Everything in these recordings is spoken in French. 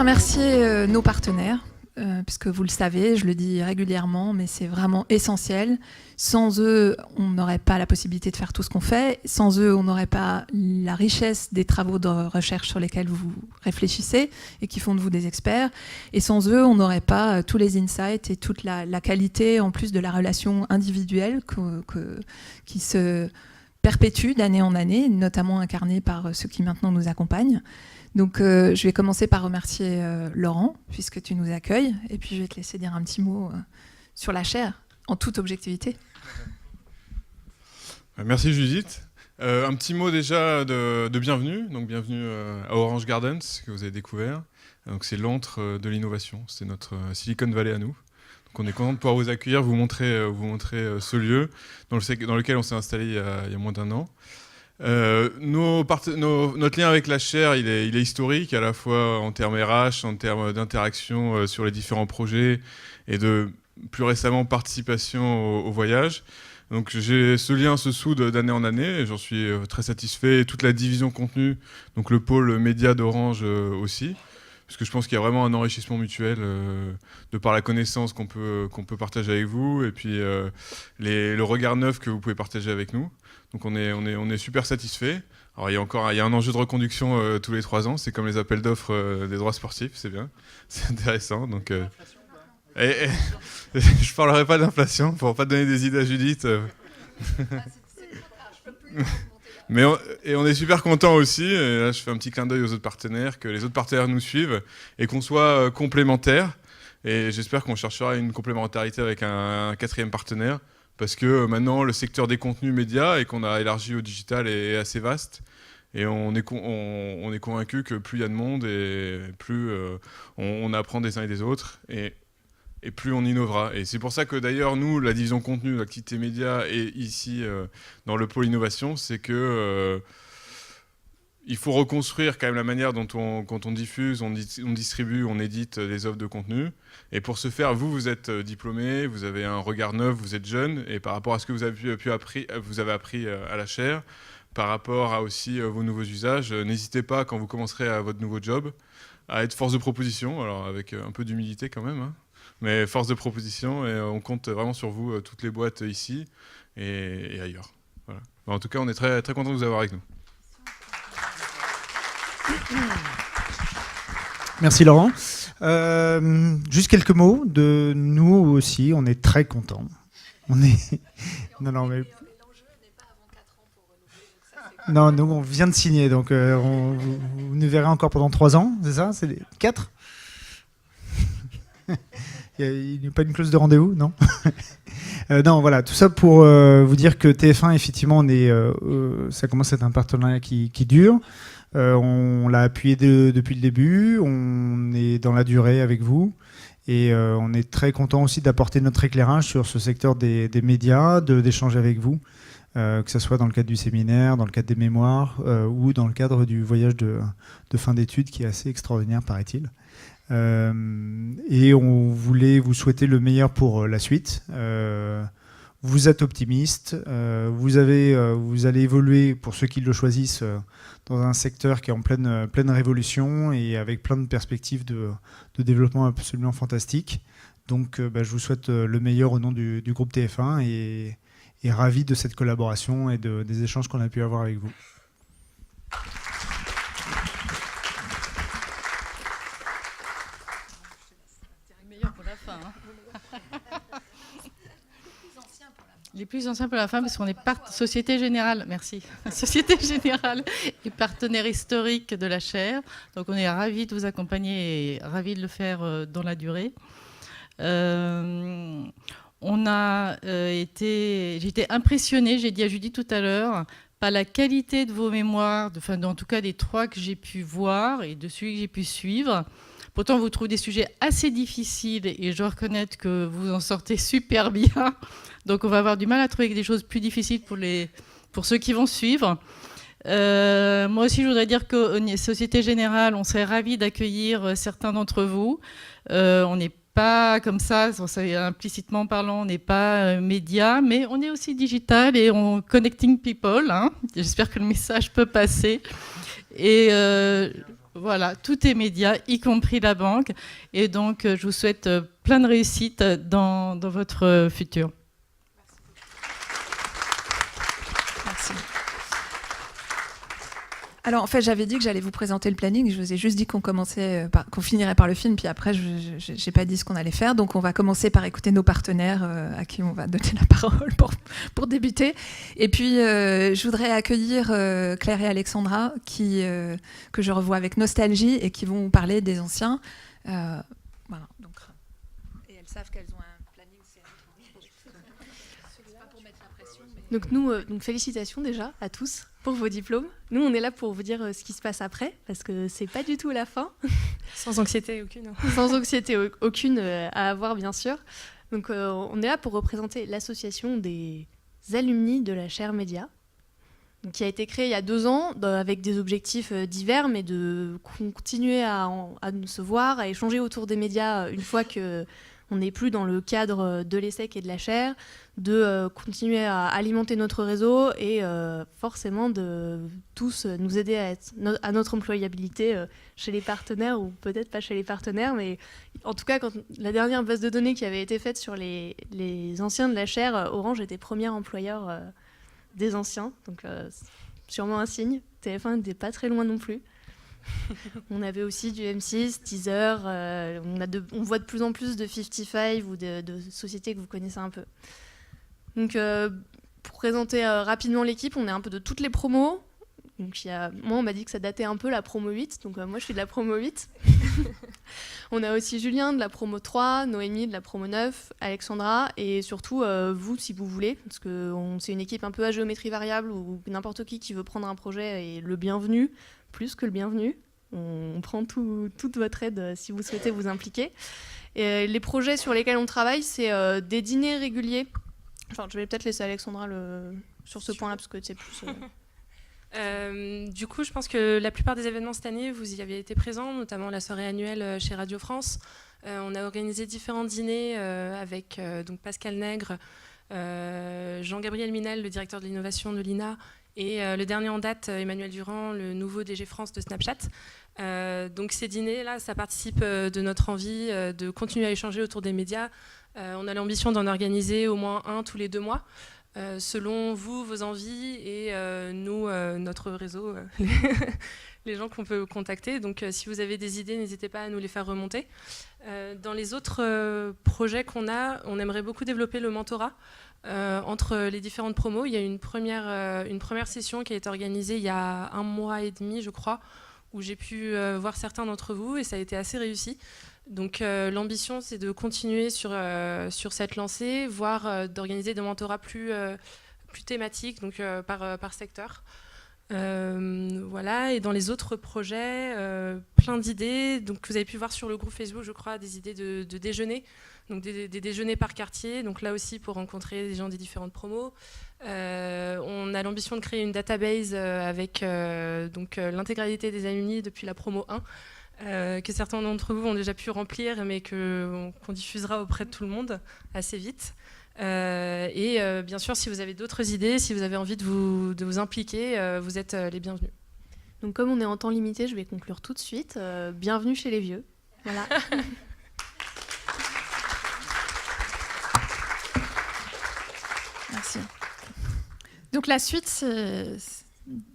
Remercier nos partenaires, puisque vous le savez, je le dis régulièrement, mais c'est vraiment essentiel. Sans eux, on n'aurait pas la possibilité de faire tout ce qu'on fait. Sans eux, on n'aurait pas la richesse des travaux de recherche sur lesquels vous réfléchissez et qui font de vous des experts. Et sans eux, on n'aurait pas tous les insights et toute la qualité, en plus de la relation individuelle qui se perpétue d'année en année, notamment incarnée par ceux qui maintenant nous accompagnent. Donc je vais commencer par remercier Laurent, puisque tu nous accueilles, et puis je vais te laisser dire un petit mot sur la chaire, en toute objectivité. Merci Judith. Un petit mot déjà de bienvenue, donc bienvenue à Orange Gardens, que vous avez découvert. Donc c'est l'antre de l'innovation, c'est notre Silicon Valley à nous. Donc on est content de pouvoir vous accueillir, vous montrer ce lieu dans lequel on s'est installé il y a moins d'un an. Notre lien avec la chaire, il est historique, à la fois en termes RH, en termes d'interaction sur les différents projets et de plus récemment participation au voyage. Donc ce lien se soude d'année en année et j'en suis très satisfait. Et toute la division contenu, donc le pôle média d'Orange aussi, parce que je pense qu'il y a vraiment un enrichissement mutuel de par la connaissance qu'on peut partager avec vous et puis le regard neuf que vous pouvez partager avec nous. Donc on est super satisfait. Alors il y a un enjeu de reconduction tous les 3 ans, c'est comme les appels d'offres des droits sportifs, c'est bien, c'est intéressant. Donc je parlerai pas d'inflation pour pas donner des idées à Judith. Mais on est super content aussi, et là je fais un petit clin d'œil aux autres partenaires, que les autres partenaires nous suivent et qu'on soit complémentaires. Et j'espère qu'on cherchera une complémentarité avec un 4e partenaire. Parce que maintenant, le secteur des contenus médias et qu'on a élargi au digital est assez vaste. Et on est convaincu que plus il y a de monde et plus on apprend des uns et des autres et plus on innovera. Et c'est pour ça que d'ailleurs, nous, la division contenu, l'activité média et ici, dans le pôle innovation, c'est que il faut reconstruire quand même la manière dont quand on diffuse, on distribue, on édite les offres de contenu. Et pour ce faire, vous êtes diplômé, vous avez un regard neuf, vous êtes jeune, et par rapport à ce que vous avez appris à la chaire, par rapport à aussi vos nouveaux usages, n'hésitez pas, quand vous commencerez à votre nouveau job, à être force de proposition, alors avec un peu d'humilité quand même, hein, mais force de proposition, et on compte vraiment sur vous, toutes les boîtes ici et ailleurs. Voilà. En tout cas, on est très, très content de vous avoir avec nous. Merci Laurent. Juste quelques mots de nous aussi, on est très contents. On est... Non, mais... Non, nous on vient de signer, donc vous nous verrez encore pendant 3 ans, c'est ça? C'est 4? Il n'y a pas une clause de rendez-vous, non? Non, voilà, tout ça pour vous dire que TF1, effectivement, ça commence à être un partenariat qui dure. On l'a appuyé depuis le début, on est dans la durée avec vous et on est très content aussi d'apporter notre éclairage sur ce secteur des médias, d'échanger avec vous, que ce soit dans le cadre du séminaire, dans le cadre des mémoires ou dans le cadre du voyage de fin d'études qui est assez extraordinaire, paraît-il. Et on voulait vous souhaiter le meilleur pour la suite. vous êtes optimiste, vous allez évoluer, pour ceux qui le choisissent, dans un secteur qui est en pleine révolution et avec plein de perspectives de développement absolument fantastiques. Donc je vous souhaite le meilleur au nom du groupe TF1 et ravi de cette collaboration et des échanges qu'on a pu avoir avec vous. Les plus anciens pour la fin, parce qu'on est Société Générale, merci, Société Générale et partenaire historique de la chaire. Donc on est ravis de vous accompagner et ravis de le faire dans la durée. J'ai été impressionnée, j'ai dit à Judith tout à l'heure, par la qualité de vos mémoires, en tout cas des 3 que j'ai pu voir et de celui que j'ai pu suivre. Pourtant, vous trouvez des sujets assez difficiles et je dois reconnaître que vous en sortez super bien. Donc, on va avoir du mal à trouver des choses plus difficiles pour ceux qui vont suivre. Moi aussi, je voudrais dire qu'au Société Générale, on serait ravis d'accueillir certains d'entre vous. On n'est pas comme ça, implicitement parlant, on n'est pas média, mais on est aussi digital et on connecting people. Hein. J'espère que le message peut passer. Et voilà, tout est média, y compris la banque. Et donc, je vous souhaite plein de réussite dans votre futur. Merci. Alors, en fait, j'avais dit que j'allais vous présenter le planning. Je vous ai juste dit qu'on finirait par le film, puis après, je n'ai pas dit ce qu'on allait faire. Donc, on va commencer par écouter nos partenaires à qui on va donner la parole pour débuter. Et puis, je voudrais accueillir Claire et Alexandra, que je revois avec nostalgie et qui vont parler des anciens. Voilà. Donc, et elles savent qu'elles ont un planning serré. C'est pas pour mettre la pression. Mais... Donc, nous, félicitations déjà à tous pour vos diplômes. Nous, on est là pour vous dire ce qui se passe après, parce que c'est pas du tout la fin. Sans anxiété aucune. Sans anxiété aucune à avoir, bien sûr. Donc, on est là pour représenter l'association des alumni de la chaire média, qui a été créée il y a 2 ans, avec des objectifs divers, mais de continuer à se voir, à échanger autour des médias une fois que on n'est plus dans le cadre de l'ESSEC et de la chaire, de continuer à alimenter notre réseau et forcément de tous nous aider à notre employabilité chez les partenaires, ou peut-être pas chez les partenaires, mais en tout cas, quand la dernière base de données qui avait été faite sur les anciens de la chaire, Orange était premier employeur des anciens, donc sûrement un signe. TF1 n'était pas très loin non plus. On avait aussi du M6, Teaser, on voit de plus en plus de 55 ou de sociétés que vous connaissez un peu. Donc, pour présenter rapidement l'équipe, on est un peu de toutes les promos. Donc, moi, on m'a dit que ça datait un peu la promo 8, donc moi, je suis de la promo 8. On a aussi Julien de la promo 3, Noémie de la promo 9, Alexandra, et surtout vous, si vous voulez, parce que c'est une équipe un peu à géométrie variable, où n'importe qui veut prendre un projet est le bienvenu, plus que le bienvenu. On prend toute votre aide si vous souhaitez vous impliquer. Et les projets sur lesquels on travaille, c'est des dîners réguliers. Enfin, je vais peut-être laisser Alexandra sur ce point-là, parce que c'est plus... Du coup, je pense que la plupart des événements cette année, vous y avez été présents, notamment la soirée annuelle chez Radio France. On a organisé différents dîners avec donc Pascal Nègre, Jean-Gabriel Minel, le directeur de l'innovation de l'INA, et le dernier en date, Emmanuel Durand, le nouveau DG France de Snapchat. Donc ces dîners-là, ça participe de notre envie de continuer à échanger autour des médias. On a l'ambition d'en organiser au moins un tous les 2 mois. Selon vous, vos envies et nous, notre réseau, les gens qu'on peut contacter. Donc si vous avez des idées, n'hésitez pas à nous les faire remonter. Dans les autres projets qu'on a, on aimerait beaucoup développer le mentorat entre les différentes promos. Il y a une première session qui a été organisée il y a 1 mois et demi, je crois, où j'ai pu voir certains d'entre vous et ça a été assez réussi. Donc l'ambition, c'est de continuer sur cette lancée, voire d'organiser des mentorats plus thématiques, donc par secteur. Voilà. Et dans les autres projets, plein d'idées. Donc vous avez pu voir sur le groupe Facebook, je crois, des idées de déjeuner, donc des déjeuners par quartier. Donc là aussi pour rencontrer des gens des différentes promos. On a l'ambition de créer une database avec l'intégralité des alumni depuis la promo 1. Que certains d'entre vous ont déjà pu remplir, mais qu'on diffusera auprès de tout le monde assez vite. Et bien sûr, si vous avez d'autres idées, si vous avez envie de vous impliquer, vous êtes les bienvenus. Donc comme on est en temps limité, je vais conclure tout de suite. Bienvenue chez les vieux. Voilà. Merci. Donc la suite,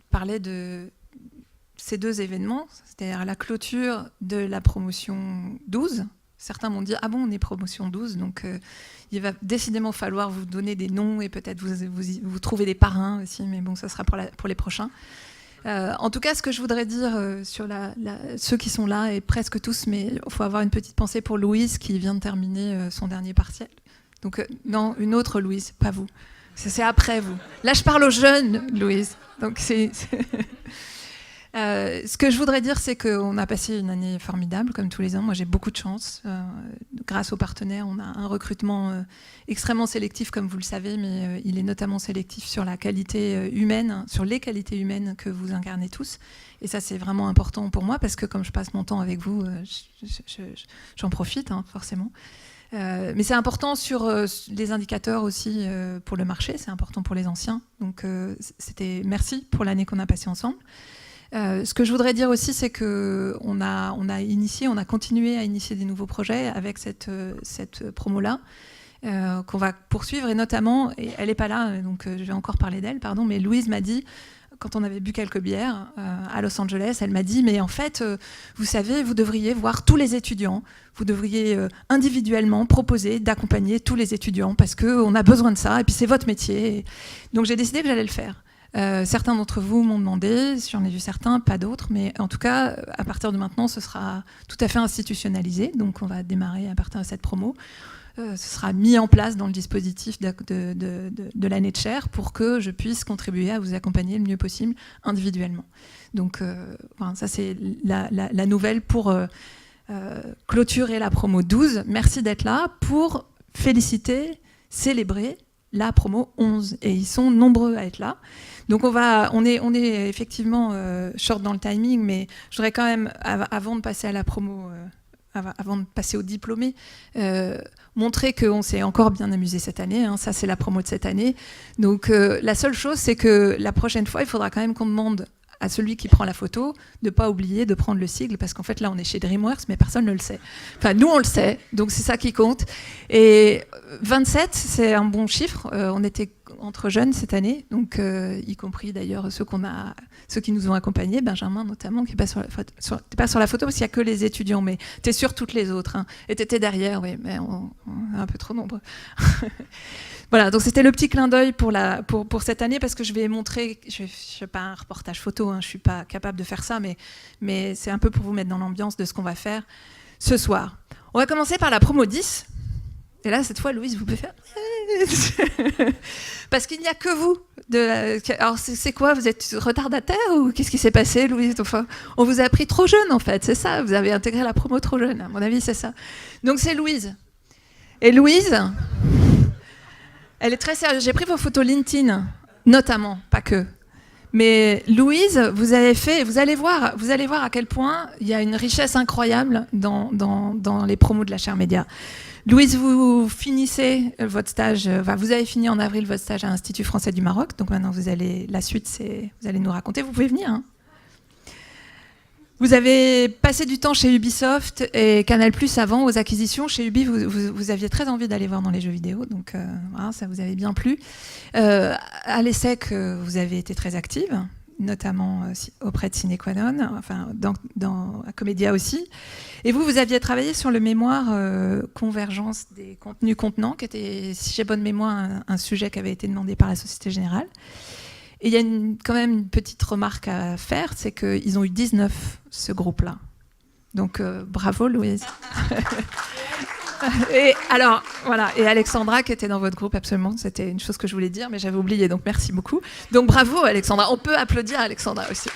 parlait de ces 2 événements, c'est-à-dire la clôture de la promotion 12. Certains m'ont dit « Ah bon, on est promotion 12 », donc il va décidément falloir vous donner des noms et peut-être vous trouver des parrains aussi, mais bon, ça sera pour les prochains. En tout cas, ce que je voudrais dire sur ceux qui sont là, et presque tous, mais il faut avoir une petite pensée pour Louise qui vient de terminer son dernier partiel. Donc non, une autre Louise, pas vous. C'est après vous. Là, je parle aux jeunes, Louise. Donc ce que je voudrais dire, c'est qu'on a passé une année formidable, comme tous les ans. Moi, j'ai beaucoup de chance. Grâce aux partenaires, on a un recrutement extrêmement sélectif, comme vous le savez, mais il est notamment sélectif sur la qualité humaine, sur les qualités humaines que vous incarnez tous. Et ça, c'est vraiment important pour moi, parce que comme je passe mon temps avec vous, j'en profite, hein, forcément. Mais c'est important sur les indicateurs aussi pour le marché, c'est important pour les anciens. Donc, merci pour l'année qu'on a passée ensemble. Ce que je voudrais dire aussi, c'est qu'on a continué à initier des nouveaux projets avec cette promo-là, qu'on va poursuivre, et notamment, et elle n'est pas là, donc je vais encore parler d'elle, pardon, mais Louise m'a dit, quand on avait bu quelques bières à Los Angeles, elle m'a dit « Mais en fait, vous savez, vous devriez voir tous les étudiants. Vous devriez individuellement proposer d'accompagner tous les étudiants parce qu'on a besoin de ça, et puis c'est votre métier. » Donc j'ai décidé que j'allais le faire. Certains d'entre vous m'ont demandé, j'en ai vu certains, pas d'autres, mais en tout cas, à partir de maintenant, ce sera tout à fait institutionnalisé. Donc on va démarrer à partir de cette promo. Ce sera mis en place dans le dispositif de l'année de chaire pour que je puisse contribuer à vous accompagner le mieux possible individuellement. Donc voilà, ça c'est la nouvelle pour clôturer la promo 12. Merci d'être là pour féliciter, célébrer la promo 11. Et ils sont nombreux à être là. Donc on est effectivement short dans le timing, mais je voudrais quand même, avant de passer à la promo... avant de passer aux diplômés, montrer qu'on s'est encore bien amusé cette année. Hein, ça, c'est la promo de cette année. Donc, la seule chose, c'est que la prochaine fois, il faudra quand même qu'on demande à celui qui prend la photo de ne pas oublier de prendre le sigle, parce qu'en fait, là, on est chez DreamWorks, mais personne ne le sait. Enfin, nous, on le sait, donc c'est ça qui compte. Et 27, c'est un bon chiffre. On était entre jeunes cette année, donc y compris d'ailleurs ceux qui nous ont accompagnés, Benjamin notamment, qui n'est pas sur la photo, t'es pas sur la photo parce qu'il n'y a que les étudiants, mais tu es sur toutes les autres. Hein. Et tu étais derrière, oui, mais on est un peu trop nombreux. Voilà, donc c'était le petit clin d'œil pour cette année, parce que je vais montrer, je ne fais pas un reportage photo, hein, je ne suis pas capable de faire ça, mais c'est un peu pour vous mettre dans l'ambiance de ce qu'on va faire ce soir. On va commencer par la promo 10. Et là, cette fois, Louise, vous pouvez faire... Parce qu'il n'y a que vous. Alors, c'est quoi? Vous êtes retardataire ou qu'est-ce qui s'est passé, Louise? Enfin, on vous a pris trop jeune, en fait, c'est ça. Vous avez intégré la promo trop jeune, à mon avis, c'est ça. Donc, c'est Louise. Et Louise, elle est très sérieuse. J'ai pris vos photos LinkedIn, notamment, pas que. Mais Louise, vous allez voir à quel point il y a une richesse incroyable dans les promos de la chaire média. Louise, vous finissez votre stage, vous avez fini en avril votre stage à l'Institut français du Maroc, donc maintenant la suite, vous allez nous raconter, vous pouvez venir. Hein. Vous avez passé du temps chez Ubisoft et Canal+ avant, aux acquisitions. Chez Ubi, vous aviez très envie d'aller voir dans les jeux vidéo, donc voilà, ça vous avait bien plu. À l'ESSEC, vous avez été très active, notamment auprès de Sine Qua Non, enfin dans Comédia aussi. Et vous aviez travaillé sur le mémoire Convergence des contenus contenants, qui était, si j'ai bonne mémoire, un sujet qui avait été demandé par la Société Générale. Et il y a quand même une petite remarque à faire, c'est qu'ils ont eu 19, ce groupe-là. Donc bravo Louise. Et alors, voilà, et Alexandra qui était dans votre groupe, absolument, c'était une chose que je voulais dire, mais j'avais oublié, donc merci beaucoup. Donc bravo Alexandra, on peut applaudir Alexandra aussi.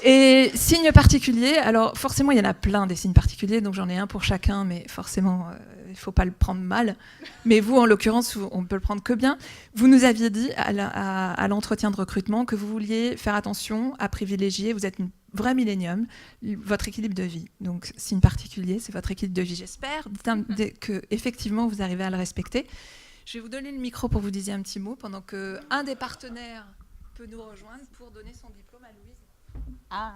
Et signe particulier, alors forcément il y en a plein des signes particuliers, donc j'en ai un pour chacun, mais forcément il ne faut pas le prendre mal. Mais vous, en l'occurrence, on ne peut le prendre que bien. Vous nous aviez dit à l'entretien de recrutement que vous vouliez faire attention à privilégier, vous êtes vrai millénium, votre équilibre de vie. Donc, signe particulier, c'est votre équilibre de vie. J'espère que effectivement vous arrivez à le respecter. Je vais vous donner le micro pour vous disiez un petit mot pendant qu'un des partenaires peut nous rejoindre pour donner son diplôme à Louise. Ah.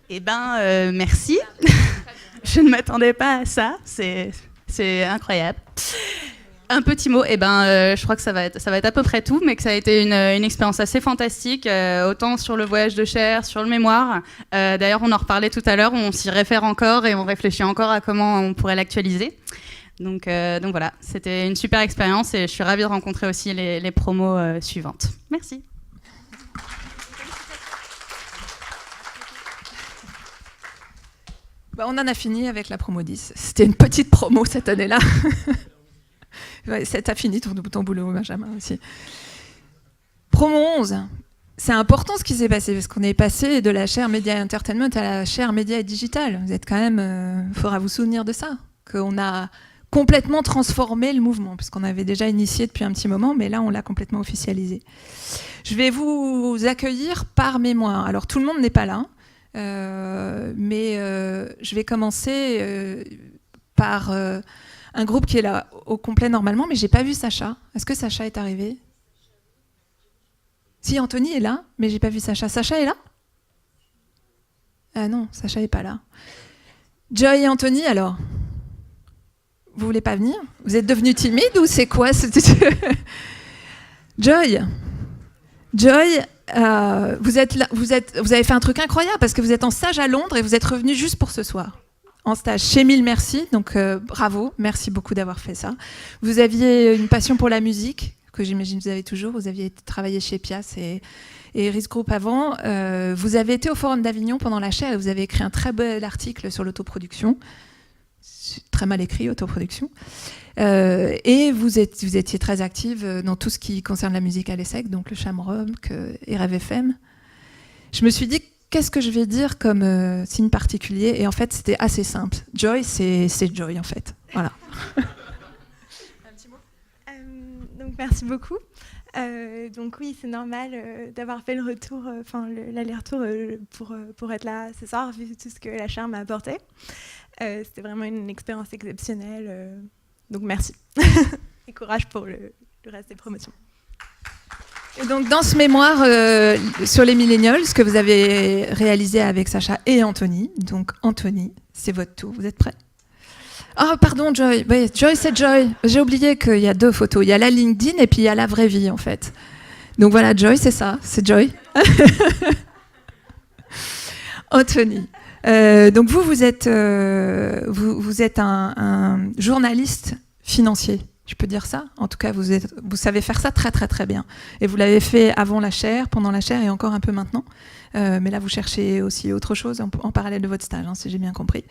Eh ben, merci. Je ne m'attendais pas à ça. C'est incroyable. Un petit mot. Eh ben, je crois que ça va être à peu près tout, mais que ça a été une expérience assez fantastique, autant sur le voyage de chair, sur le mémoire. D'ailleurs, on en reparlait tout à l'heure. On s'y réfère encore et on réfléchit encore à comment on pourrait l'actualiser. Donc voilà, c'était une super expérience et je suis ravie de rencontrer aussi les promos suivantes. Merci. Bah, on en a fini avec la promo 10. C'était une petite promo cette année-là. Ouais, t'as fini ton boulot, Benjamin, aussi. Promo 11. C'est important ce qui s'est passé, parce qu'on est passé de la chaire Média et Entertainment à la chaire Média et Digital. Vous êtes quand même... faudra vous souvenir de ça, qu'on a complètement transformé le mouvement, puisqu'on avait déjà initié depuis un petit moment, mais là, on l'a complètement officialisé. Je vais vous accueillir par mémoire. Alors, tout le monde n'est pas là, mais je vais commencer par un groupe qui est là au complet normalement, mais j'ai pas vu Sacha. Est-ce que Sacha est arrivé ? Si, Anthony est là, mais j'ai pas vu Sacha. Sacha est là ? Ah non, Sacha est pas là. Joy et Anthony, alors ? Vous voulez pas venir ? Vous êtes devenus timides ou c'est quoi ? Joy, vous avez fait un truc incroyable parce que vous êtes en stage à Londres et vous êtes revenu juste pour ce soir. En stage chez Mille Merci, donc bravo, merci beaucoup d'avoir fait ça. Vous aviez une passion pour la musique, que j'imagine que vous avez toujours. Vous aviez travaillé chez Pias et Risk Group avant. Vous avez été au Forum d'Avignon pendant la chaire et vous avez écrit un très bel article sur l'autoproduction. Très mal écrit, autoproduction. Et vous étiez très active dans tout ce qui concerne la musique à l'ESSEC, donc le Shamrock et Rêve FM. Je me suis dit, qu'est-ce que je vais dire comme signe particulier ? Et en fait, c'était assez simple. Joy, c'est Joy, en fait. Voilà. Un petit mot ? Donc, merci beaucoup. Donc oui, c'est normal d'avoir fait le retour, l'aller-retour pour être là ce soir, vu tout ce que la chaire m'a apporté. C'était vraiment une expérience exceptionnelle. Donc merci. Et courage pour le reste des promotions. Et donc dans ce mémoire sur les millennials, ce que vous avez réalisé avec Sacha et Anthony, donc Anthony, c'est votre tour. Vous êtes prêts ? Ah, pardon, Joy. Oui, Joy, c'est Joy. J'ai oublié qu'il y a deux photos. Il y a la LinkedIn et puis il y a la vraie vie, en fait. Donc voilà, Joy, c'est ça. C'est Joy. Anthony. Donc vous êtes un journaliste financier. Je peux dire ça ? En tout cas, vous savez faire ça très, très, très bien. Et vous l'avez fait avant la chaire, pendant la chaire et encore un peu maintenant. Mais là, vous cherchez aussi autre chose en parallèle de votre stage, si j'ai bien compris.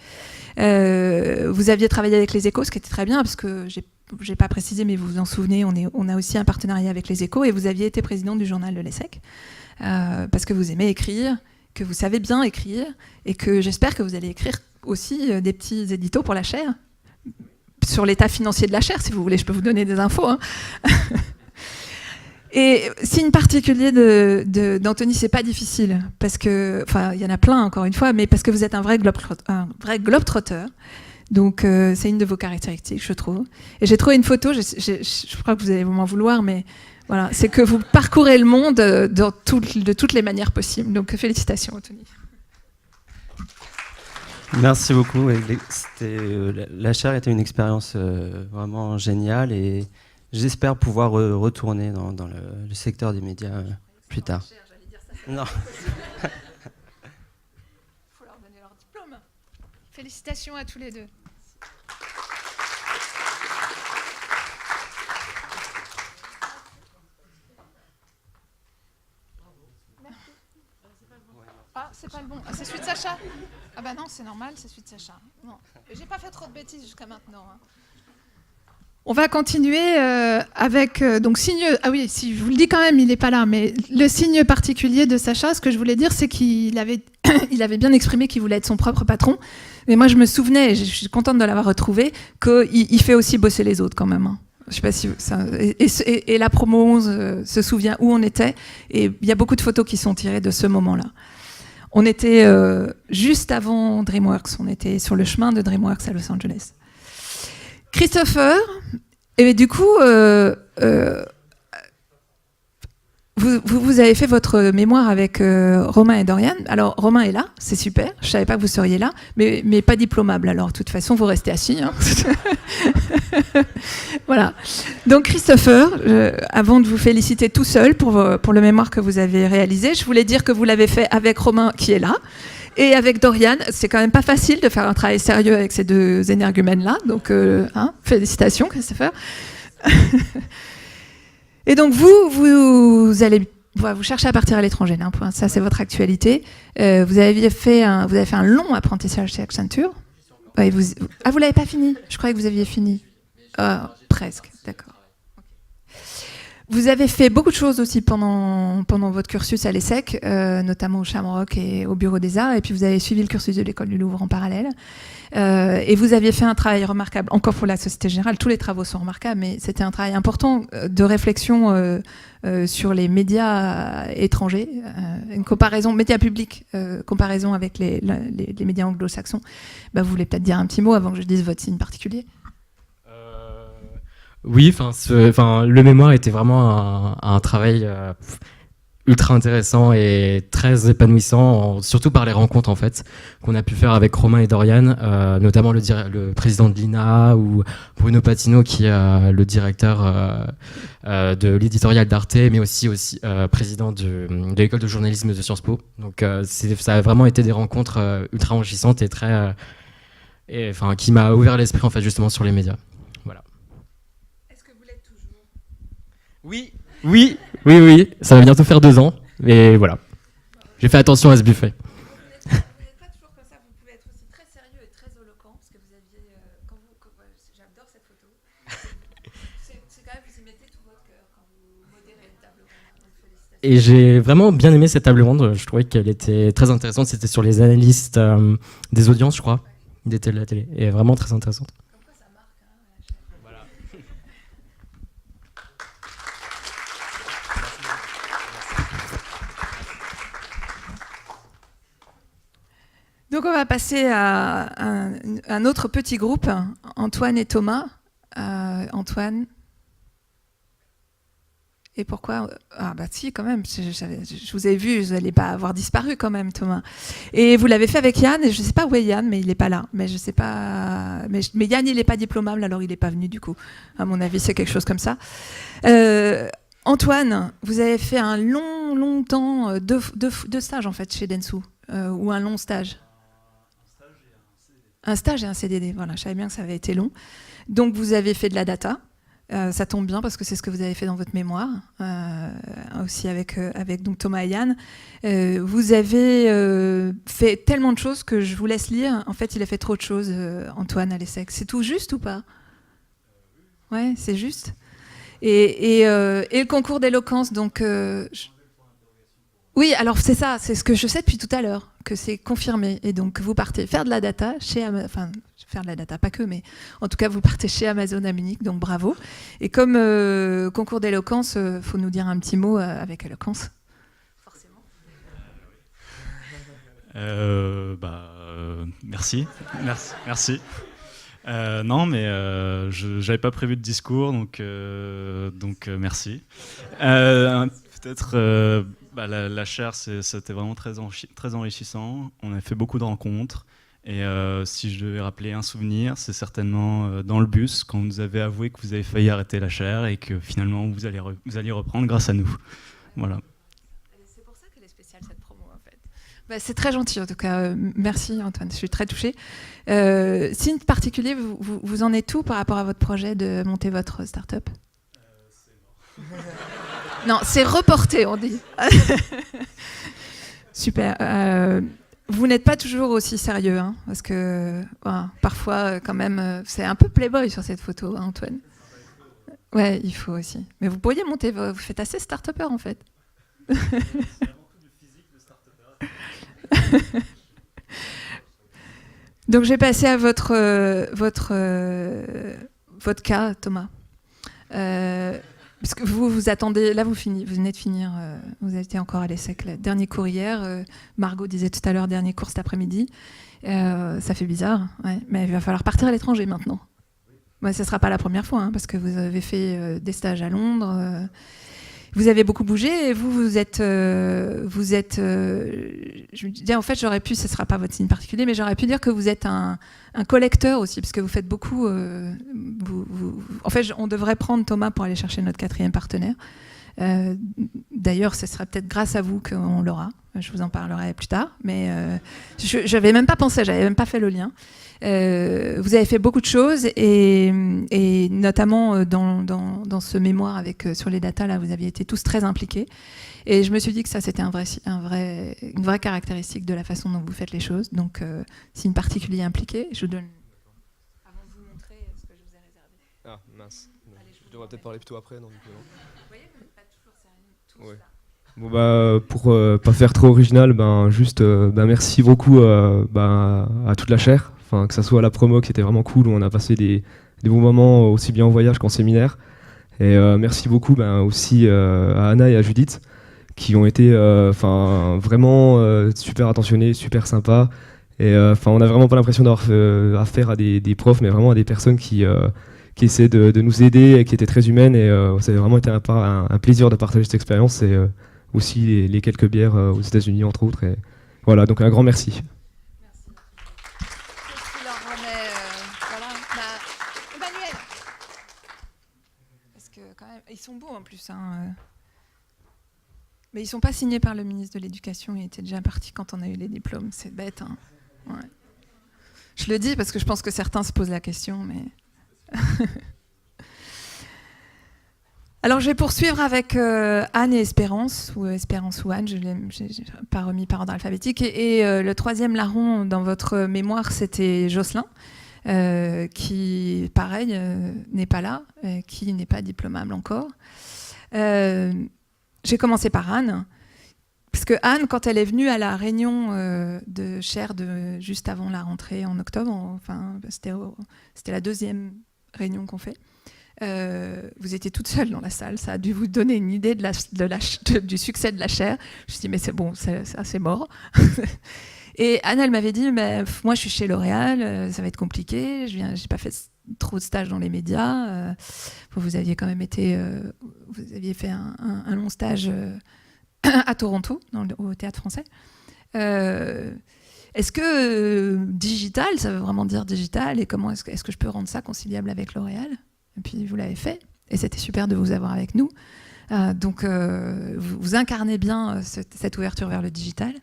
Vous aviez travaillé avec les Échos, ce qui était très bien, parce que j'ai pas précisé, mais vous vous en souvenez, on a aussi un partenariat avec les Échos, et vous aviez été présidente du journal de l'ESSEC, parce que vous aimez écrire, que vous savez bien écrire, et que j'espère que vous allez écrire aussi des petits éditos pour la chaire, sur l'état financier de la chaire, si vous voulez, je peux vous donner des infos. Et signe particulier d'Anthony, c'est pas difficile, parce que, enfin, il y en a plein encore une fois, mais parce que vous êtes un vrai globe-trotter. Donc c'est une de vos caractéristiques, je trouve. Et j'ai trouvé une photo, je crois que vous allez m'en vouloir, mais voilà, c'est que vous parcourez le monde de toutes les manières possibles. Donc félicitations, Anthony. Merci beaucoup. La chaire était une expérience vraiment géniale et j'espère pouvoir retourner dans le secteur des médias plus tard. Non. Il faut leur donner leur diplôme. Félicitations à tous les deux. Ah, c'est pas le bon. Ah, c'est celui de Sacha. Ah bah non, c'est normal, c'est celui de Sacha. Non, j'ai pas fait trop de bêtises jusqu'à maintenant. On va continuer avec donc signe. Ah oui, si je vous le dis quand même, il n'est pas là, mais le signe particulier de Sacha, ce que je voulais dire, c'est qu'il avait, il avait bien exprimé qu'il voulait être son propre patron. Mais moi, je me souvenais, et je suis contente de l'avoir retrouvé, qu'il fait aussi bosser les autres quand même. Je sais pas si ça, et la promo 11 se souvient où on était, et il y a beaucoup de photos qui sont tirées de ce moment-là. On était juste avant DreamWorks, on était sur le chemin de DreamWorks à Los Angeles. Christopher, et du coup, vous avez fait votre mémoire avec Romain et Dorian. Alors, Romain est là, c'est super. Je ne savais pas que vous seriez là, mais pas diplômable. Alors, de toute façon, vous restez assis. Hein. Voilà. Donc, Christopher, avant de vous féliciter tout seul pour le mémoire que vous avez réalisé, je voulais dire que vous l'avez fait avec Romain, qui est là, et avec Dorian. C'est quand même pas facile de faire un travail sérieux avec ces deux énergumènes-là. Donc, félicitations, Christopher. Et donc vous allez vous cherchez à partir à l'étranger, là, ça c'est votre actualité. Vous avez fait un long apprentissage chez Accenture. Ouais, vous l'avez pas fini? Je croyais que vous aviez fini. Presque, d'accord. Vous avez fait beaucoup de choses aussi pendant votre cursus à l'ESSEC, notamment au Shamrock et au Bureau des Arts, et puis vous avez suivi le cursus de l'École du Louvre en parallèle. Et vous aviez fait un travail remarquable, encore pour la Société Générale, tous les travaux sont remarquables, mais c'était un travail important de réflexion sur les médias étrangers, une comparaison, médias publics, comparaison avec les médias anglo-saxons. Vous voulez peut-être dire un petit mot avant que je dise votre signe particulier? Oui, le mémoire était vraiment un travail ultra intéressant et très épanouissant, surtout par les rencontres en fait qu'on a pu faire avec Romain et Dorian, notamment le président de l'INA ou Bruno Patino qui est le directeur de l'éditorial d'Arte, mais aussi président de l'école de journalisme de Sciences Po. Donc ça a vraiment été des rencontres ultra enrichissantes et qui m'a ouvert l'esprit en fait justement sur les médias. Voilà. Est-ce que vous l'êtes toujours? Oui, ça va bientôt faire 2 ans, mais voilà. J'ai fait attention à ce buffet. Vous n'êtes pas toujours comme ça, vous pouvez être aussi très sérieux et très éloquent, parce que vous aviez, j'adore cette photo. C'est quand même, vous y mettez tout votre cœur quand vous modérez une table ronde. Et j'ai vraiment bien aimé cette table ronde, je trouvais qu'elle était très intéressante, c'était sur les analystes des audiences, je crois, des télé de la télé, et vraiment très intéressante. Comme quoi ça marque, hein, Voilà. Donc on va passer à un autre petit groupe, Antoine et Thomas. Antoine. Et pourquoi? Si, quand même, je vous ai vu, vous n'allez pas avoir disparu quand même, Thomas. Et vous l'avez fait avec Yann, et je ne sais pas où est Yann, mais il n'est pas là. Mais je sais pas. Mais Yann, il n'est pas diplômable, alors il n'est pas venu du coup. À mon avis, c'est quelque chose comme ça. Antoine, vous avez fait un long temps de stage en fait chez Dentsu, ou un long stage. Un stage et un CDD, voilà, je savais bien que ça avait été long. Donc vous avez fait de la data, ça tombe bien parce que c'est ce que vous avez fait dans votre mémoire, aussi avec donc Thomas et Yann. Vous avez fait tellement de choses que je vous laisse lire. En fait, il a fait trop de choses, Antoine, à l'ESSEC. C'est tout juste ou pas? Ouais, c'est juste. Et le concours d'éloquence, donc... Oui, alors c'est ça, c'est ce que je sais depuis tout à l'heure, que c'est confirmé. Et donc vous partez faire de la data chez Amazon, enfin faire de la data, pas que, mais en tout cas vous partez chez Amazon à Munich, donc bravo. Et comme concours d'éloquence, faut nous dire un petit mot avec éloquence. Forcément. Merci. Non, mais je n'avais pas prévu de discours, donc merci. Peut-être la chaire, c'était vraiment très enrichissant. On a fait beaucoup de rencontres. Et si je devais rappeler un souvenir, c'est certainement dans le bus, quand vous nous avez avoué que vous avez failli arrêter la chaire et que finalement vous alliez reprendre grâce à nous. Voilà. C'est pour ça qu'elle est spéciale cette promo en fait. C'est très gentil en tout cas. Merci Antoine, je suis très touchée. Signe particulier, vous en êtes où par rapport à votre projet de monter votre start-up? C'est mort. Non, c'est reporté, on dit. Super. Vous n'êtes pas toujours aussi sérieux, hein, parce que parfois, quand même, c'est un peu playboy sur cette photo, hein, Antoine. Ouais, il faut aussi. Mais vous pourriez monter, vous faites assez start-upper, en fait. C'est avant tout du physique de start-upper. Donc, je vais passer à votre cas, Thomas. Parce que vous attendez, là vous venez de finir, vous étiez encore à l'ESSEC, le dernier cours hier, Margot disait tout à l'heure, dernier cours cet après-midi, ça fait bizarre, ouais, mais il va falloir partir à l'étranger maintenant. Ouais, ce ne sera pas la première fois, hein, parce que vous avez fait des stages à Londres, vous avez beaucoup bougé, et vous êtes je me dis, en fait, j'aurais pu, ce ne sera pas votre signe particulier, mais j'aurais pu dire que vous êtes un collecteur aussi, parce que vous faites beaucoup. En fait, on devrait prendre Thomas pour aller chercher notre 4e partenaire. D'ailleurs, ce sera peut-être grâce à vous qu'on l'aura. Je vous en parlerai plus tard, mais je n'avais même pas pensé, j'avais même pas fait le lien. Vous avez fait beaucoup de choses et notamment dans ce mémoire sur les datas, là, vous aviez été tous très impliqués. Et je me suis dit que ça, c'était une vraie caractéristique de la façon dont vous faites les choses. Donc, signe particulier impliqué, je vous donne... Avant de vous montrer ce que je vous ai réservé. Ah, mince. Je devrais peut-être parler plutôt après, non, du coup, non. Vous voyez, pas toujours, c'est tous ouais. là. Bon pour pas faire trop original, juste merci beaucoup à toute la chaire, enfin que ça soit la promo qui était vraiment cool où on a passé des bons moments aussi bien en voyage qu'en séminaire. Et merci beaucoup aussi à Anna et à Judith qui ont été vraiment super attentionnés, super sympas. Et on n'a vraiment pas l'impression d'avoir affaire à des profs, mais vraiment à des personnes qui essaient de nous aider et qui étaient très humaines. Et ça a vraiment été un plaisir de partager cette expérience. Et aussi les quelques bières aux États-Unis, entre autres. Et voilà, donc un grand merci. Merci. Je leur remets, Emmanuel. Parce que quand même, ils sont beaux en plus. Hein. Mais ils ne sont pas signés par le ministre de l'Éducation. Il était déjà parti quand on a eu les diplômes. C'est bête. Hein. Ouais. Je le dis parce que je pense que certains se posent la question, mais... Alors, je vais poursuivre avec Anne et Espérance, ou Espérance ou Anne, je ne l'ai pas remis par ordre alphabétique. Et le 3e larron dans votre mémoire, c'était Jocelyn, qui, pareil, n'est pas là, qui n'est pas diplômable encore. J'ai commencé par Anne, parce que Anne, quand elle est venue à la réunion de chaire juste avant la rentrée en octobre, c'était la 2e réunion qu'on fait, vous étiez toute seule dans la salle, ça a dû vous donner une idée du succès de la chaire. Je me suis dit, mais c'est bon, c'est mort. Et Anne, elle m'avait dit, moi je suis chez L'Oréal, ça va être compliqué, j'ai pas fait trop de stages dans les médias. Vous aviez quand même vous aviez fait un long stage à Toronto, au Théâtre Français. Est-ce que digital, ça veut vraiment dire digital, et comment est-ce que je peux rendre ça conciliable avec L'Oréal ? Et puis vous l'avez fait, et c'était super de vous avoir avec nous. Donc vous incarnez bien cette ouverture vers le digital.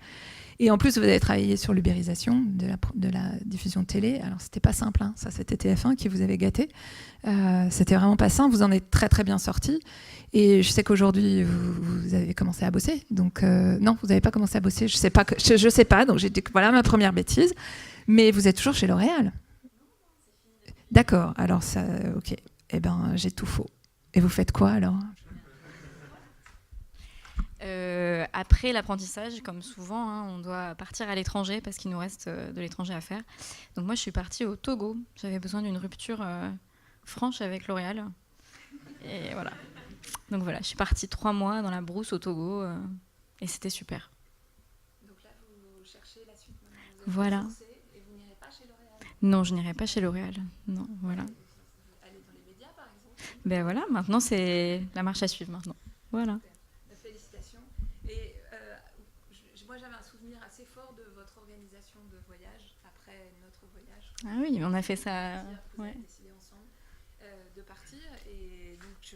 Et en plus, vous avez travaillé sur l'ubérisation de la diffusion de télé. Alors c'était pas simple, hein. Ça c'était TF1 qui vous avait gâté. C'était vraiment pas simple, vous en êtes très très bien sortis. Et je sais qu'aujourd'hui, vous avez commencé à bosser. Donc non, vous n'avez pas commencé à bosser, je sais pas, donc j'ai dit que voilà ma première bêtise. Mais vous êtes toujours chez L'Oréal. D'accord, alors ça, ok. Eh ben, j'ai tout faux. Et vous faites quoi alors ? Après l'apprentissage, comme souvent, hein, on doit partir à l'étranger parce qu'il nous reste de l'étranger à faire. Donc moi, je suis partie au Togo. J'avais besoin d'une rupture franche avec L'Oréal. Et voilà. Donc voilà, je suis partie 3 mois dans la brousse au Togo et c'était super. Donc là, vous cherchez la suite. Voilà. Et vous n'irez pas chez L'Oréal ? Non, je n'irai pas chez L'Oréal. Non, voilà. Allez dans les médias, par exemple ? Ben voilà, maintenant c'est la marche à suivre maintenant. Voilà. Félicitations. Et moi, j'avais un souvenir assez fort de votre organisation de voyage après notre voyage. Ah oui, on a fait ça. Vous avez décidé ensemble de partir. Et donc,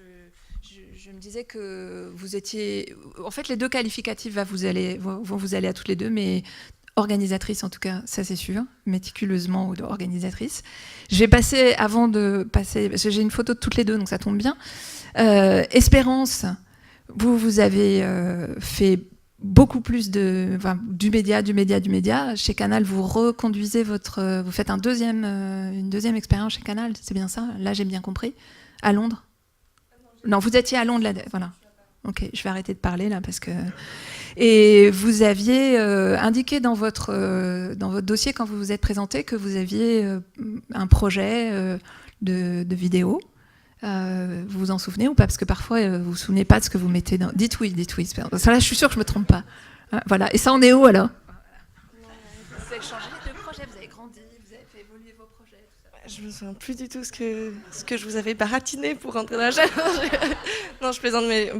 je me disais que vous étiez... En fait, les 2 qualificatifs vont vous aller à toutes les 2, mais organisatrice en tout cas, ça c'est sûr, méticuleusement ou organisatrice. J'ai passé, avant de passer... Parce que j'ai une photo de toutes les 2, donc ça tombe bien. Espérance... Vous avez fait beaucoup plus du média. Chez Canal, vous reconduisez vous faites une deuxième expérience chez Canal, c'est bien ça ? Là, j'ai bien compris. À Londres ? Non, vous étiez à Londres, là. Voilà. Ok, je vais arrêter de parler là parce que. Et vous aviez indiqué dans votre dossier quand vous vous êtes présenté que vous aviez un projet de vidéo. Vous vous en souvenez ou pas? Parce que parfois, vous vous souvenez pas de ce que vous mettez dans... Dites oui. Ça, là, je suis sûre que je me trompe pas. Voilà. Et ça, on est où, alors? Vous avez changé de projet, vous avez grandi, vous avez fait évoluer vos projets, tout ça. Je me souviens plus du tout ce que je vous avais baratiné pour rentrer dans la chaîne. Non, je plaisante, mais...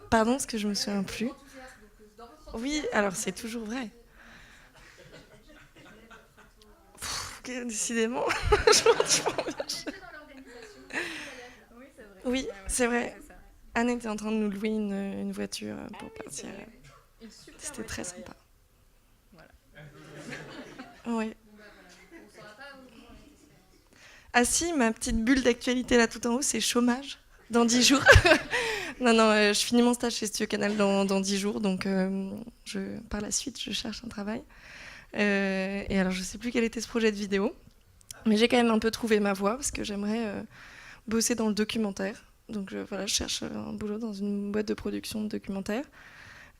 Pardon, ce que je me souviens plus. Oui, alors c'est toujours vrai. Décidément, oui, c'est vrai. Anne était en train de nous louer une voiture pour partir. C'était très sympa. Oui. Ah si, ma petite bulle d'actualité là tout en haut, c'est chômage dans 10 jours. Non, je finis mon stage chez Studio Canal dans 10 jours, donc par la suite, je cherche un travail. Et alors, je ne sais plus quel était ce projet de vidéo, mais j'ai quand même un peu trouvé ma voie parce que j'aimerais bosser dans le documentaire. Donc voilà, je cherche un boulot dans une boîte de production de documentaire.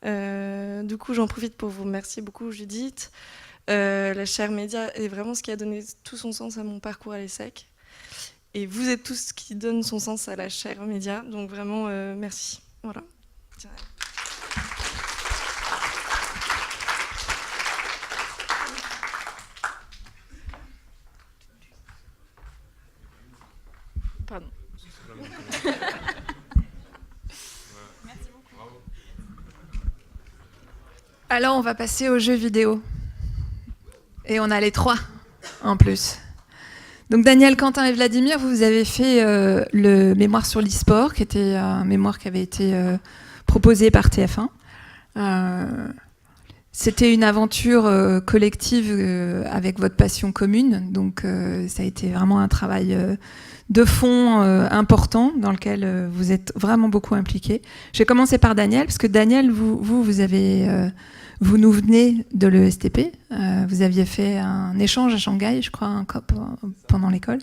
Du coup, j'en profite pour vous remercier beaucoup, Judith. La chaire média est vraiment ce qui a donné tout son sens à mon parcours à l'ESSEC. Et vous êtes tous ce qui donne son sens à la chaire média. Donc vraiment, merci. Voilà. Pardon. Merci beaucoup. Alors, on va passer aux jeux vidéo. Et on a les 3 en plus. Donc Daniel, Quentin et Vladimir, vous avez fait le mémoire sur l'e-sport, qui était un mémoire qui avait été proposé par TF1. C'était une aventure collective avec votre passion commune, donc ça a été vraiment un travail de fond important dans lequel vous êtes vraiment beaucoup impliqués. Je vais commencer par Daniel, parce que Daniel, vous nous venez de l'ESTP, vous aviez fait un échange à Shanghai, je crois, pendant l'école.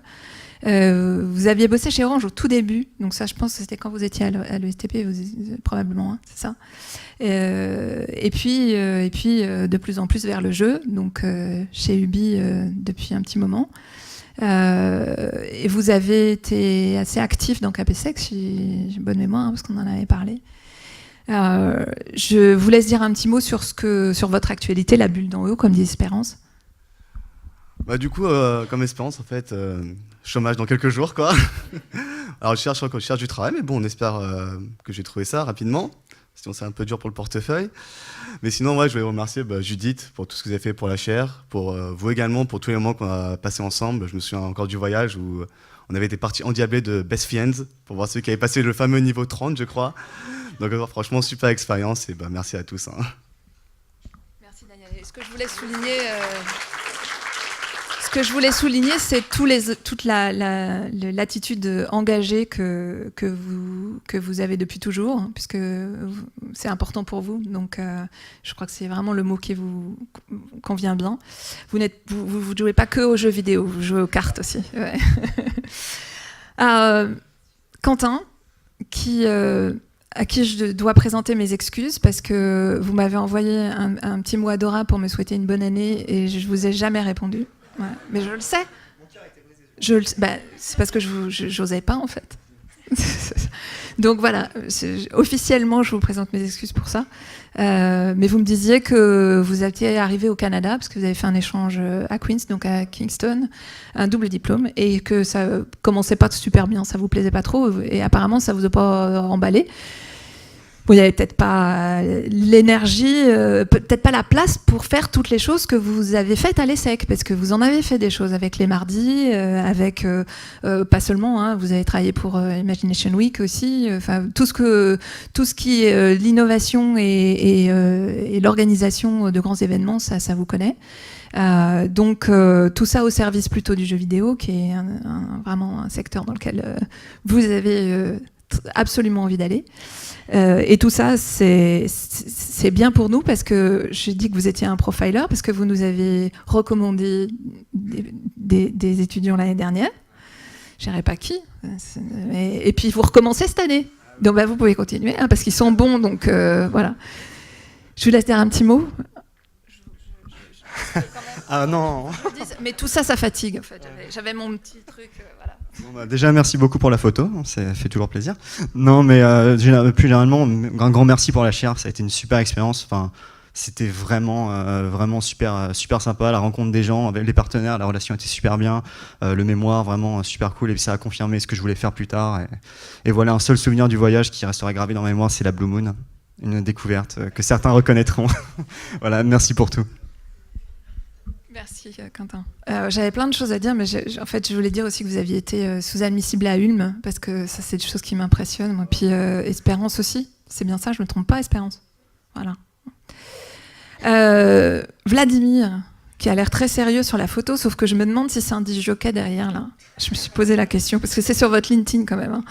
Vous aviez bossé chez Orange au tout début, donc ça je pense que c'était quand vous étiez à l'ESTP, probablement, hein, c'est ça. Et puis de plus en plus vers le jeu, donc chez Ubi depuis un petit moment. Et vous avez été assez actif dans KPSEC, si j'ai bonne mémoire, hein, parce qu'on en avait parlé. Je vous laisse dire un petit mot sur votre actualité, la bulle d'en haut, comme dit Espérance. Bah, du coup, comme Espérance, en fait, chômage dans quelques jours, quoi. Alors, je cherche du travail, mais bon, on espère que j'ai trouvé ça rapidement. Sinon, c'est un peu dur pour le portefeuille. Mais sinon, ouais, je voulais vous remercier Judith pour tout ce que vous avez fait pour la chaire, pour vous également, pour tous les moments qu'on a passés ensemble. Je me souviens encore du voyage où on avait été partis endiablés de Best Friends pour voir ceux qui avaient passé le fameux niveau 30, je crois. Donc, franchement, super expérience et merci à tous. Hein. Merci Daniel. Ce que je voulais souligner, c'est toute l'attitude engagée que vous avez depuis toujours, hein, puisque c'est important pour vous. Donc, je crois que c'est vraiment le mot qui vous convient bien. Vous ne jouez pas que aux jeux vidéo, vous jouez aux cartes aussi. Ouais. Quentin, à qui je dois présenter mes excuses parce que vous m'avez envoyé un petit mot adorable pour me souhaiter une bonne année et je ne vous ai jamais répondu. Ouais. Mais je le sais. C'est parce que je n'osais pas en fait. Donc voilà, officiellement je vous présente mes excuses pour ça. Mais vous me disiez que vous étiez arrivé au Canada parce que vous avez fait un échange à Queen's, donc à Kingston, un double diplôme, et que ça commençait pas super bien, ça vous plaisait pas trop, et apparemment ça vous a pas emballé. Vous n'avez peut-être pas l'énergie, peut-être pas la place pour faire toutes les choses que vous avez faites à l'ESSEC, parce que vous en avez fait des choses avec les mardis, avec pas seulement, hein, vous avez travaillé pour Imagination Week aussi, tout ce qui est l'innovation et l'organisation de grands événements, ça vous connaît. Donc tout ça au service plutôt du jeu vidéo, qui est vraiment un secteur dans lequel vous avez absolument envie d'aller. Et tout ça, c'est bien pour nous parce que j'ai dit que vous étiez un profiler, parce que vous nous avez recommandé des étudiants l'année dernière. Je ne dirais pas qui. Et puis vous recommencez cette année. Donc vous pouvez continuer, hein, parce qu'ils sont bons. Donc voilà. Je vous laisse dire un petit mot. Ah non. Mais tout ça, ça fatigue. En fait. J'avais mon petit truc. Voilà. Bon, bah, déjà, merci beaucoup pour la photo, ça fait toujours plaisir. Non, mais plus généralement, un grand merci pour la chaire, ça a été une super expérience. Enfin, c'était vraiment super sympa, la rencontre des gens, avec les partenaires, la relation était super bien, le mémoire vraiment super cool, et puis ça a confirmé ce que je voulais faire plus tard. Et voilà, un seul souvenir du voyage qui restera gravé dans ma mémoire, c'est la Blue Moon, une découverte que certains reconnaîtront. Voilà, merci pour tout. Merci Quentin. J'avais plein de choses à dire, mais en fait, je voulais dire aussi que vous aviez été sous-admissible à Ulm, parce que ça, c'est des choses qui m'impressionnent. Moi. Puis Espérance aussi, c'est bien ça, je ne me trompe pas, Espérance. Voilà. Vladimir, qui a l'air très sérieux sur la photo, sauf que je me demande si c'est un disjockey derrière, là. Je me suis posé la question, parce que c'est sur votre LinkedIn quand même. Hein.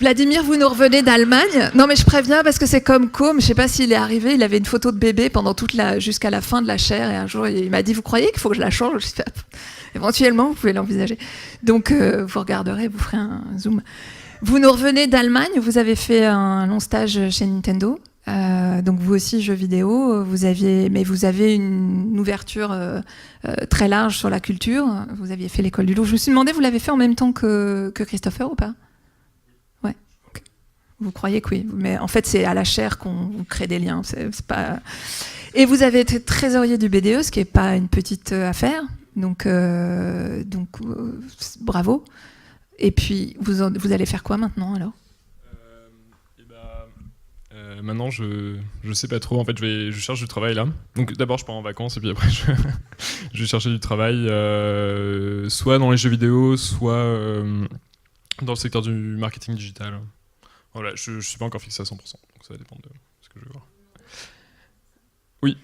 Vladimir, vous nous revenez d'Allemagne. Non, mais je préviens parce que c'est comme Com. Je sais pas s'il est arrivé. Il avait une photo de bébé pendant jusqu'à la fin de la chaire. Et un jour, il m'a dit, vous croyez qu'il faut que je la change? Je fais, éventuellement, vous pouvez l'envisager. Donc, vous regarderez, vous ferez un zoom. Vous nous revenez d'Allemagne. Vous avez fait un long stage chez Nintendo. Donc, vous aussi, jeux vidéo. Vous avez une ouverture très large sur la culture. Vous aviez fait l'école du Louvre. Je me suis demandé, vous l'avez fait en même temps que Christopher ou pas? Vous croyez que oui, mais en fait c'est à la chaire qu'on crée des liens. C'est pas... Et vous avez été trésorier du BDE, ce qui n'est pas une petite affaire, donc bravo. Et puis vous allez faire quoi maintenant alors? Maintenant je sais pas trop, en fait je cherche du travail là. Donc d'abord je pars en vacances et puis après je vais chercher du travail, soit dans les jeux vidéo, soit dans le secteur du marketing digital. Voilà, je ne suis pas encore fixé à 100%, donc ça va dépendre de ce que je vais voir. Oui.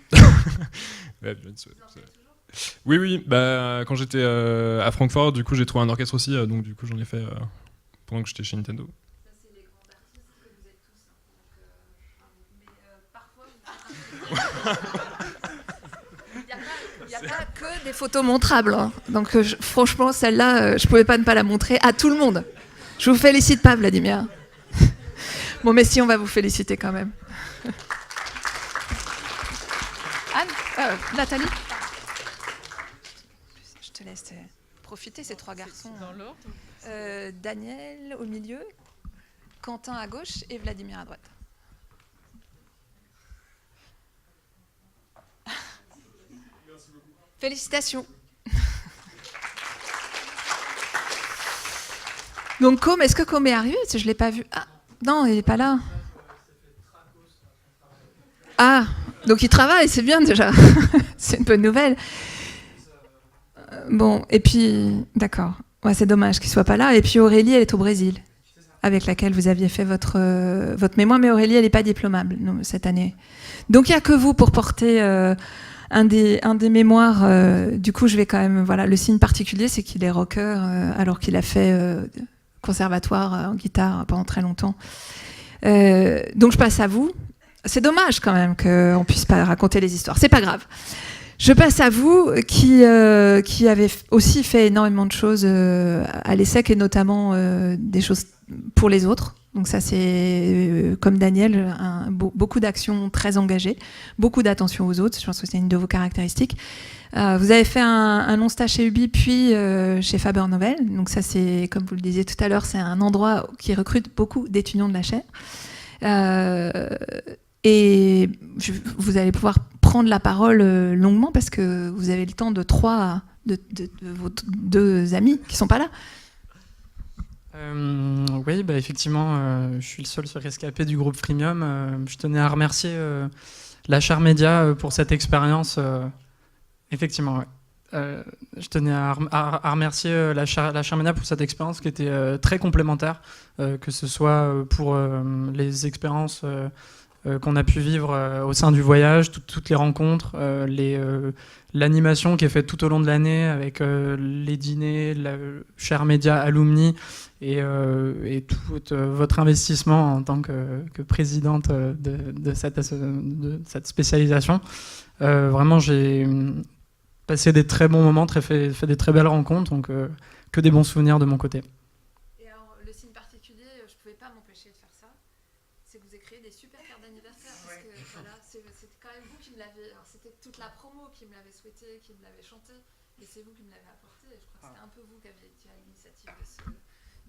Oui, bah, quand j'étais à Francfort, du coup, j'ai trouvé un orchestre aussi, donc du coup, j'en ai fait pendant que j'étais chez Nintendo. Ça, c'est les grands artistes que vous êtes tous. Mais parfois, il n'y a pas que des photos montrables. Hein. Donc, franchement, celle-là, je ne pouvais pas ne pas la montrer à tout le monde. Je vous félicite pas, Vladimir. Bon, mais si, on va vous féliciter quand même. Anne, Nathalie, je te laisse profiter, ces trois garçons. Dans l'ordre. Daniel au milieu, Quentin à gauche et Vladimir à droite. Félicitations. Donc, Com, est-ce que Com est arrivé? Je ne l'ai pas vu. Ah, non, il n'est pas là. Ah, donc il travaille, c'est bien déjà. C'est une bonne nouvelle. Bon, et puis, d'accord. Ouais, c'est dommage qu'il ne soit pas là. Et puis Aurélie, elle est au Brésil, avec laquelle vous aviez fait votre mémoire. Mais Aurélie, elle n'est pas diplômable cette année. Donc, il n'y a que vous pour porter un des mémoires. Du coup, je vais quand même... Voilà, le signe particulier, c'est qu'il est rocker, alors qu'il a fait... conservatoire en guitare pendant très longtemps. Donc je passe à vous. C'est dommage quand même qu'on puisse pas raconter les histoires. C'est pas grave. Je passe à vous qui avez aussi fait énormément de choses à l'ESSEC et notamment des choses pour les autres. Donc ça c'est comme Daniel, beaucoup d'actions très engagées, beaucoup d'attention aux autres. Je pense que c'est une de vos caractéristiques. Vous avez fait un long stage chez Ubi, puis chez Faber Novel. Donc ça, c'est, comme vous le disiez tout à l'heure, c'est un endroit qui recrute beaucoup d'étudiants de la chaire. Et vous allez pouvoir prendre la parole longuement parce que vous avez le temps de vos deux amis qui ne sont pas là. Oui, bah effectivement, je suis le seul rescapé du groupe Freemium. Je tenais à remercier la chaire Média pour cette expérience. Effectivement, ouais. Je tenais à remercier la chaire Média pour cette expérience qui était très complémentaire, que ce soit pour les expériences qu'on a pu vivre au sein du voyage, toutes les rencontres, l'animation qui est faite tout au long de l'année avec les dîners, la chaire Média Alumni et tout votre investissement en tant que présidente de cette spécialisation. Vraiment, j'ai passé des très bons moments, fait des très belles rencontres, donc que des bons souvenirs de mon côté. Et alors, le signe particulier, je ne pouvais pas m'empêcher de faire ça, c'est que vous avez créé des super cartes d'anniversaire, parce que voilà, c'était quand même vous qui me l'avez... Alors, c'était toute la promo qui me l'avait souhaité, qui me l'avait chanté, Et c'est vous qui me l'avez apporté. Je crois que c'était un peu vous qui avez été à l'initiative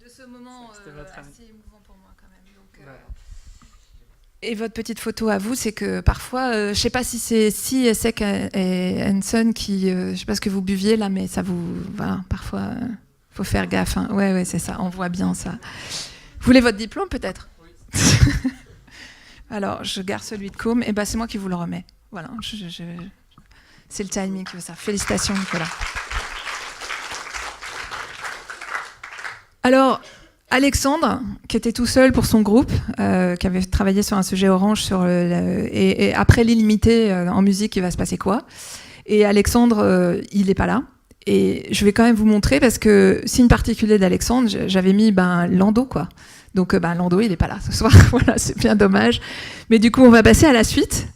de ce moment assez émouvant pour moi quand même. Donc, Et votre petite photo à vous, c'est que parfois, je ne sais pas si c'est Essek et Hanson qui, je ne sais pas ce que vous buviez là, mais ça vous, voilà, parfois, faut faire gaffe. Hein. Ouais, c'est ça, on voit bien ça. Vous voulez votre diplôme peut-être? Oui. Alors, je garde celui de Com, et ben c'est moi qui vous le remets. Voilà, c'est le timing qui veut ça. Félicitations, Nicolas. Alors, Alexandre, qui était tout seul pour son groupe, qui avait travaillé sur un sujet orange, et après l'illimité en musique, il va se passer quoi? Et Alexandre, il n'est pas là. Et je vais quand même vous montrer, parce que signe particulier d'Alexandre, j'avais mis Lando, quoi. Donc Lando, il n'est pas là ce soir. Voilà, c'est bien dommage. Mais du coup, on va passer à la suite.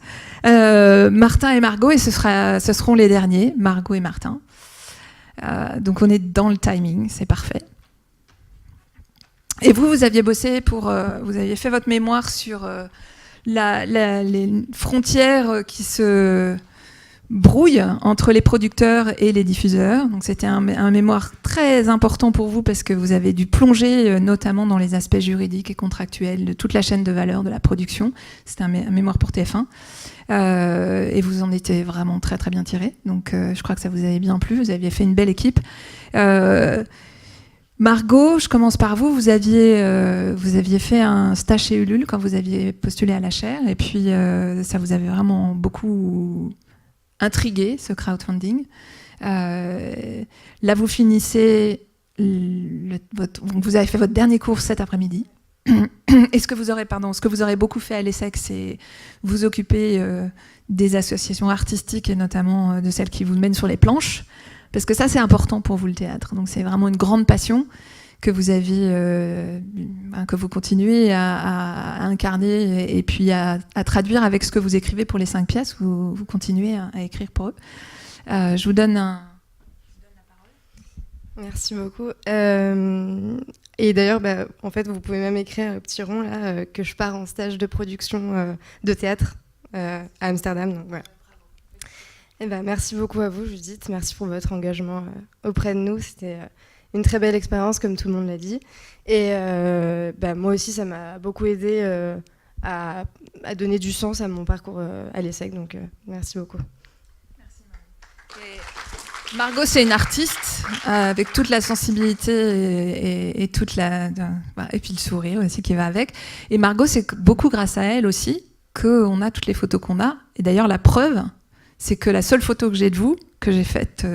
Martin et Margot, et ce seront les derniers, Margot et Martin. Donc on est dans le timing, c'est parfait. Et vous aviez bossé vous aviez fait votre mémoire sur les frontières qui se brouillent entre les producteurs et les diffuseurs. Donc c'était un mémoire très important pour vous parce que vous avez dû plonger notamment dans les aspects juridiques et contractuels de toute la chaîne de valeur de la production. C'était un mémoire pour TF1. Et vous en étiez vraiment très très bien tiré. Donc je crois que ça vous avait bien plu. Vous aviez fait une belle équipe. Margot, je commence par vous. Vous aviez fait un stage chez Ulule quand vous aviez postulé à la chaire, et puis ça vous avait vraiment beaucoup intrigué, ce crowdfunding. Là, vous finissez vous avez fait votre dernier cours cet après-midi. Et ce que vous aurez beaucoup fait à l'ESSEC, c'est vous occuper des associations artistiques et notamment de celles qui vous mènent sur les planches. Parce que ça, c'est important pour vous, le théâtre. Donc, c'est vraiment une grande passion que vous aviez, que vous continuez à incarner et puis à traduire avec ce que vous écrivez pour les 5 pièces. Vous continuez à écrire pour eux. Je vous donne la parole. Merci beaucoup. Et d'ailleurs, en fait, vous pouvez même écrire petit rond là que je pars en stage de production de théâtre à Amsterdam. Donc voilà. Eh ben, merci beaucoup à vous, Judith. Merci pour votre engagement auprès de nous. C'était une très belle expérience, comme tout le monde l'a dit. Et moi aussi, ça m'a beaucoup aidé à donner du sens à mon parcours à l'ESSEC. Donc, merci beaucoup. Merci, Margot. Margot, c'est une artiste avec toute la sensibilité et toute et puis le sourire aussi qui va avec. Et Margot, c'est beaucoup grâce à elle aussi qu'on a toutes les photos qu'on a. Et d'ailleurs, la preuve, c'est que la seule photo que j'ai de vous, que j'ai faite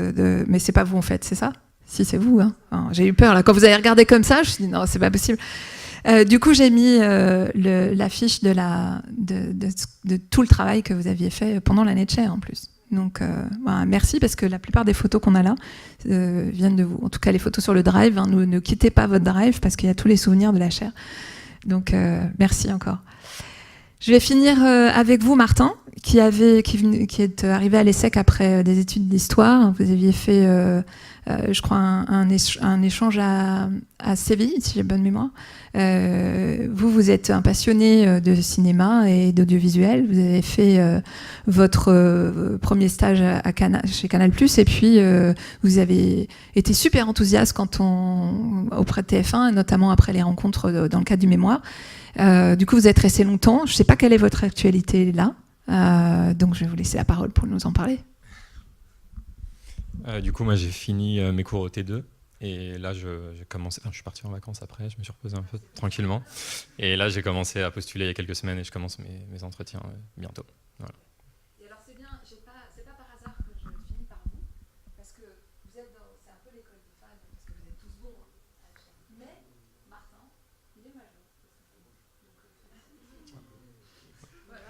mais c'est pas vous en fait, c'est ça? Si, c'est vous. Hein. Enfin, j'ai eu peur là. Quand vous avez regardé comme ça, je me suis dit non, c'est pas possible. Du coup, j'ai mis l'affiche de tout le travail que vous aviez fait pendant l'année de chaire en plus. Donc, merci parce que la plupart des photos qu'on a là viennent de vous. En tout cas, les photos sur le drive, hein, ne quittez pas votre drive parce qu'il y a tous les souvenirs de la chaire. Donc, merci encore. Je vais finir avec vous, Martin, qui est arrivé à l'ESSEC après des études d'histoire. Vous aviez fait, je crois, un échange à Séville, si j'ai bonne mémoire. Vous êtes un passionné de cinéma et d'audiovisuel. Vous avez fait votre premier stage chez Canal+, et puis vous avez été super enthousiaste auprès de TF1, notamment après les rencontres dans le cadre du mémoire. Du coup, vous êtes resté longtemps. Je ne sais pas quelle est votre actualité là. Donc je vais vous laisser la parole pour nous en parler. Du coup, moi j'ai fini mes cours au T2 et là je suis parti en vacances après, je me suis reposé un peu tranquillement et là j'ai commencé à postuler il y a quelques semaines et je commence mes entretiens bientôt. Voilà. Et alors c'est bien, c'est pas par hasard que je finis par vous, parce que c'est un peu l'école des fans, parce que vous êtes tous bons, mais Martin, il est majeur.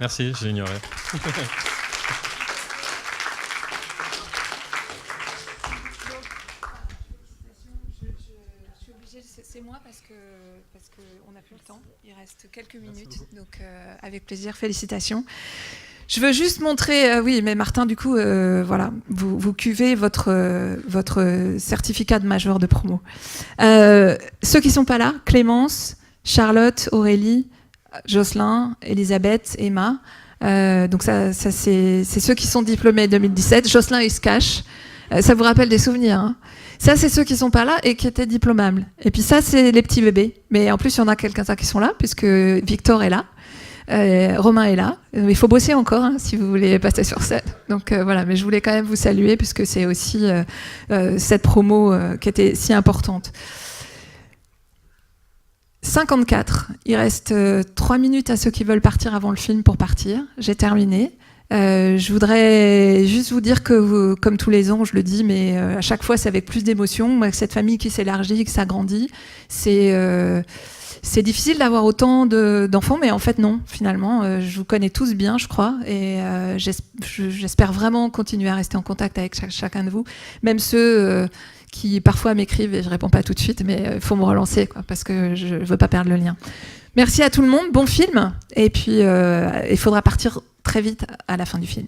Merci, je l'ignorais. Je suis obligée, c'est moi parce que on n'a plus le temps. Il reste quelques minutes, donc avec plaisir, félicitations. Je veux juste montrer, oui, mais Martin, du coup, voilà, vous cuvez votre certificat de major de promo. Ceux qui sont pas là, Clémence, Charlotte, Aurélie, Jocelyn, Elisabeth, Emma. Donc ça c'est ceux qui sont diplômés 2017. Jocelyn, il se cache. Ça vous rappelle des souvenirs, hein. Ça, c'est ceux qui sont pas là et qui étaient diplomables. Et puis ça, c'est les petits bébés. Mais en plus, il y en a quelques-uns qui sont là, puisque Victor est là, Romain est là. Il faut bosser encore, hein, si vous voulez passer sur scène. Donc voilà, mais je voulais quand même vous saluer, puisque c'est aussi cette promo qui était si importante. 54. Il reste 3 minutes à ceux qui veulent partir avant le film pour partir. J'ai terminé. Je voudrais juste vous dire que, comme tous les ans, je le dis, mais à chaque fois, c'est avec plus d'émotion. Avec cette famille qui s'élargit, qui s'agrandit, c'est difficile d'avoir autant d'enfants, mais en fait, non, finalement. Je vous connais tous bien, je crois, et j'espère vraiment continuer à rester en contact avec chacun de vous, même ceux qui parfois m'écrivent et je réponds pas tout de suite, mais il faut me relancer, quoi, parce que je veux pas perdre le lien. Merci à tout le monde, bon film, et puis il faudra partir très vite à la fin du film.